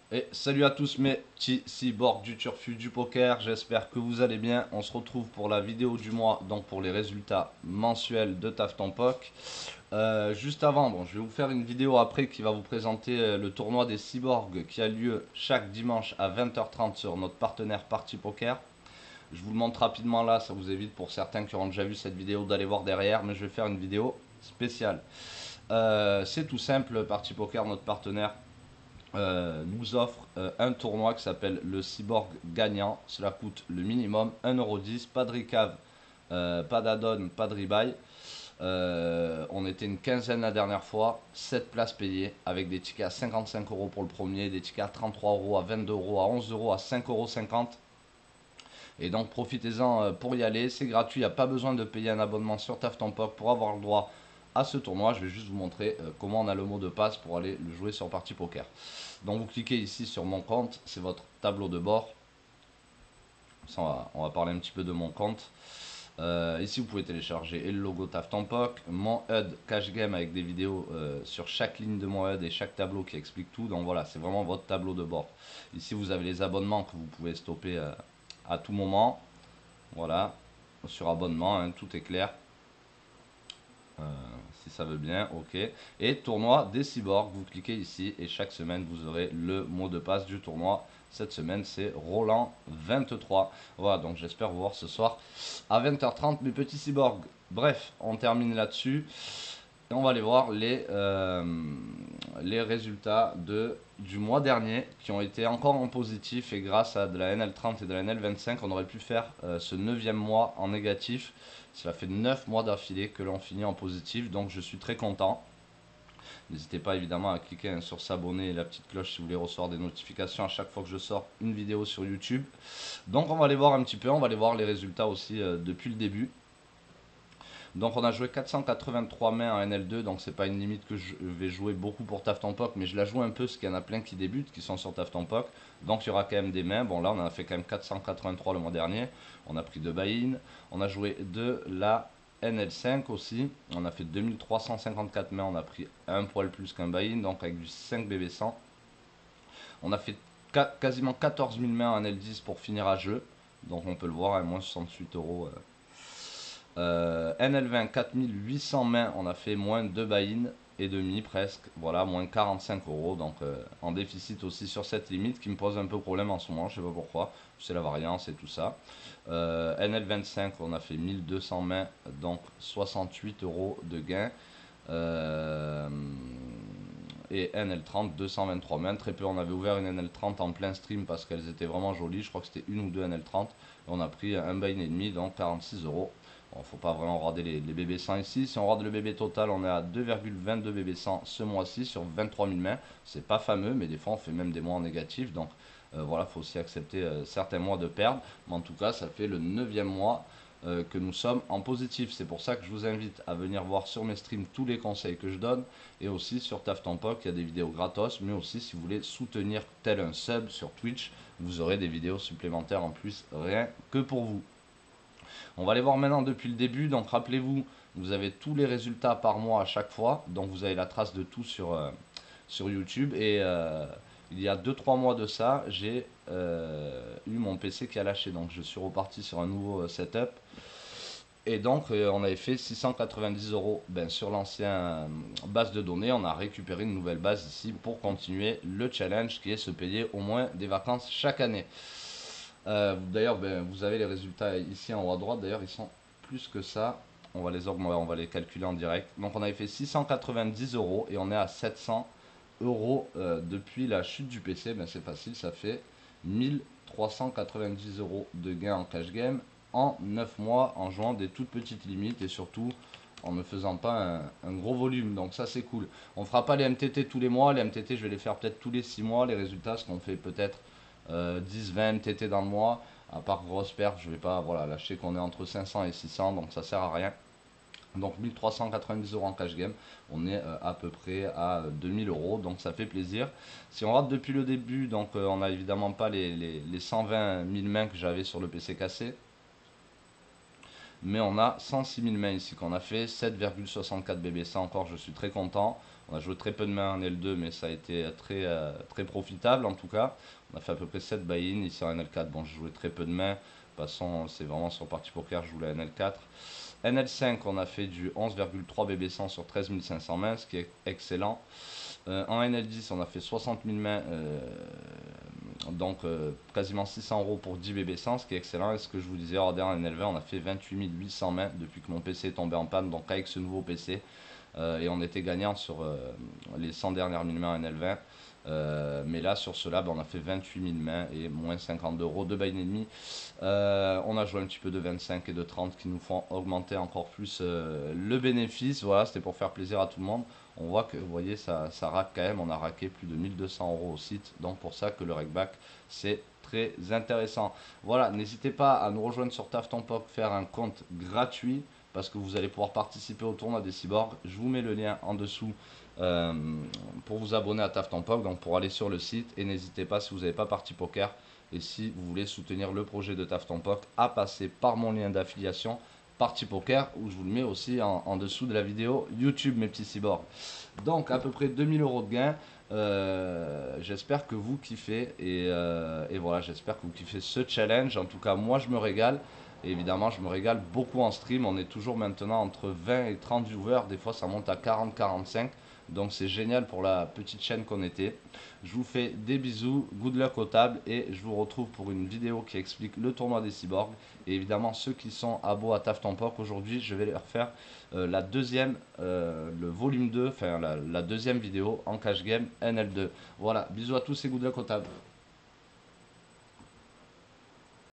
Et salut à tous mes petits cyborgs du turfu du poker, j'espère que vous allez bien. On se retrouve pour la vidéo du mois, donc pour les résultats mensuels de Taf ton Poc. Juste avant, bon, je vais vous faire une vidéo après qui va vous présenter le tournoi des cyborgs qui a lieu chaque dimanche à 20h30 sur notre partenaire Party Poker. Je vous le montre rapidement là, ça vous évite pour certains qui auront déjà vu cette vidéo d'aller voir derrière, mais je vais faire une vidéo spéciale. C'est tout simple, Party Poker, notre partenaire, nous offre un tournoi qui s'appelle le Cyborg Gagnant. Cela coûte le minimum 1,10€, pas de recave, pas d'add-on, pas de rebuy. On était une quinzaine la dernière fois, 7 places payées avec des tickets à 55€ pour le premier, des tickets à 33€, à 22€, à 11€, à 5,50€. Et donc profitez-en pour y aller, c'est gratuit, il n'y a pas besoin de payer un abonnement sur TAF pour avoir le droit à ce tournoi. Je vais juste vous montrer comment on a le mot de passe pour aller le jouer sur Party Poker. Donc vous cliquez ici sur mon compte, c'est votre tableau de bord. Ça, on va parler un petit peu de mon compte. Ici, vous pouvez télécharger le logo TAF mon HUD Cash Game avec des vidéos sur chaque ligne de mon HUD et chaque tableau qui explique tout. Donc voilà, c'est vraiment votre tableau de bord. Ici, vous avez les abonnements que vous pouvez stopper à tout moment. Voilà, sur abonnement, hein, tout est clair. Si ça veut bien, ok. Et tournoi des cyborgs, vous cliquez ici et chaque semaine vous aurez le mot de passe du tournoi. Cette semaine c'est Roland 23. Voilà, donc j'espère vous voir ce soir à 20h30 mes petits cyborgs. Bref, on termine là-dessus. Et on va aller voir les résultats du mois dernier qui ont été encore en positif et grâce à de la NL30 et de la NL25 on aurait pu faire ce 9e mois en négatif. Cela fait 9 mois d'affilée que l'on finit en positif, donc je suis très content. N'hésitez pas évidemment à cliquer sur s'abonner et la petite cloche si vous voulez recevoir des notifications à chaque fois que je sors une vidéo sur YouTube. Donc on va aller voir un petit peu, on va aller voir les résultats aussi depuis le début. Donc on a joué 483 mains en NL2, donc c'est pas une limite que je vais jouer beaucoup pour Taf Poc, mais je la joue un peu parce qu'il y en a plein qui débutent, qui sont sur Taf Poc. Donc il y aura quand même des mains. Bon là on en a fait quand même 483 le mois dernier. On a pris 2 buy-in. On a joué de la NL5 aussi. On a fait 2354 mains, on a pris un poil plus qu'un buy-in, donc avec du 5 BB100. On a fait quasiment 14 000 mains en NL10 pour finir à jeu. Donc on peut le voir, à moins 68€. NL20, 4800 mains, on a fait moins 2 buy-in et demi presque, voilà, moins 45€. Donc en déficit aussi sur cette limite qui me pose un peu problème en ce moment, je sais pas pourquoi, c'est la variance et tout ça. NL25, on a fait 1200 mains, donc 68€ de gain. Et NL30, 223 mains, très peu. On avait ouvert une NL30 en plein stream parce qu'elles étaient vraiment jolies. Je crois que c'était une ou deux NL30. Et on a pris un buy-in et demi, donc 46€. Bon, faut pas vraiment rater les BB 100 ici. Si on rate le BB total, on est à 2,22 BB 100 ce mois-ci sur 23 000 mains. C'est pas fameux, mais des fois on fait même des mois en négatif. Donc voilà, faut aussi accepter certains mois de perdre. Mais en tout cas, ça fait le 9e mois que nous sommes en positif. C'est pour ça que je vous invite à venir voir sur mes streams tous les conseils que je donne et aussi sur Taf Ton Poc, il y a des vidéos gratos, mais aussi si vous voulez soutenir tel un sub sur Twitch, vous aurez des vidéos supplémentaires en plus, rien que pour vous. On va aller voir maintenant depuis le début, donc rappelez-vous, vous avez tous les résultats par mois à chaque fois, donc vous avez la trace de tout sur YouTube et il y a 2-3 mois de ça, j'ai eu mon PC qui a lâché, donc je suis reparti sur un nouveau setup. Et donc, on avait fait 690€ sur l'ancienne base de données. On a récupéré une nouvelle base ici pour continuer le challenge qui est se payer au moins des vacances chaque année. D'ailleurs, vous avez les résultats ici en haut à droite. D'ailleurs, ils sont plus que ça. On va les calculer en direct. Donc, on avait fait 690€ et on est à 700€ depuis la chute du PC. C'est facile, ça fait 1390€ de gain en cash game en 9 mois en jouant des toutes petites limites et surtout en ne faisant pas un gros volume. Donc ça c'est cool. On fera pas les MTT tous les mois. Les MTT je vais les faire peut-être tous les 6 mois. Les résultats, ce qu'on fait peut-être 10-20 MTT dans le mois. À part grosse perte, je vais pas lâcher qu'on est entre 500 et 600, donc ça sert à rien. Donc 1390€ en cash game, on est à peu près à 2000€, donc ça fait plaisir. Si on rate depuis le début, donc on n'a évidemment pas les 120 000 mains que j'avais sur le PC cassé. mais on a 106 000 mains ici qu'on a fait, 7,64 BBC encore, je suis très content. On a joué très peu de mains en L2, mais ça a été très profitable en tout cas. On a fait à peu près 7 buy-in, ici en NL4, bon je jouais très peu de mains, de toute façon c'est vraiment sur partie poker, je joue la NL4. NL5, on a fait du 11,3 BB100 sur 13 500 mains, ce qui est excellent. En NL10, on a fait 60 000 mains, donc quasiment 600 € pour 10 BB100, ce qui est excellent. Et ce que je vous disais, regardez, en NL20, on a fait 28 800 mains depuis que mon PC est tombé en panne, donc avec ce nouveau PC. Et on était gagnant sur les 100 dernières 1000 mains en NL20. Mais là, sur cela, on a fait 28 000 mains et moins 50 € de buy-in et demi. On a joué un petit peu de 25 et de 30 qui nous font augmenter encore plus le bénéfice. Voilà, c'était pour faire plaisir à tout le monde. On voit que, vous voyez, ça rack quand même. On a raqué plus de 1200 € au site. Donc, pour ça que le rackback, c'est très intéressant. Voilà, n'hésitez pas à nous rejoindre sur TAFTONPOK, faire un compte gratuit parce que vous allez pouvoir participer au tournoi des cyborgs. Je vous mets le lien en dessous euh, pour vous abonner à TAFTONPOK, donc pour aller sur le site. Et n'hésitez pas, si vous n'avez pas partie poker et si vous voulez soutenir le projet de TAFTONPOK, à passer par mon lien d'affiliation Partie Poker, où je vous le mets aussi en dessous de la vidéo YouTube, mes petits cyborgs. Donc à peu près 2000 € de gain. J'espère que vous kiffez et voilà, j'espère que vous kiffez ce challenge. En tout cas, moi je me régale. Et évidemment, je me régale beaucoup en stream. On est toujours maintenant entre 20 et 30 viewers. Des fois, ça monte à 40-45. Donc, c'est génial pour la petite chaîne qu'on était. Je vous fais des bisous. Good luck aux tables. Et je vous retrouve pour une vidéo qui explique le tournoi des cyborgs. Et évidemment, ceux qui sont abos à TAFTONPOK, aujourd'hui, je vais leur faire la deuxième, le volume 2, enfin la deuxième vidéo en cash game NL2. Voilà, bisous à tous et good luck aux tables.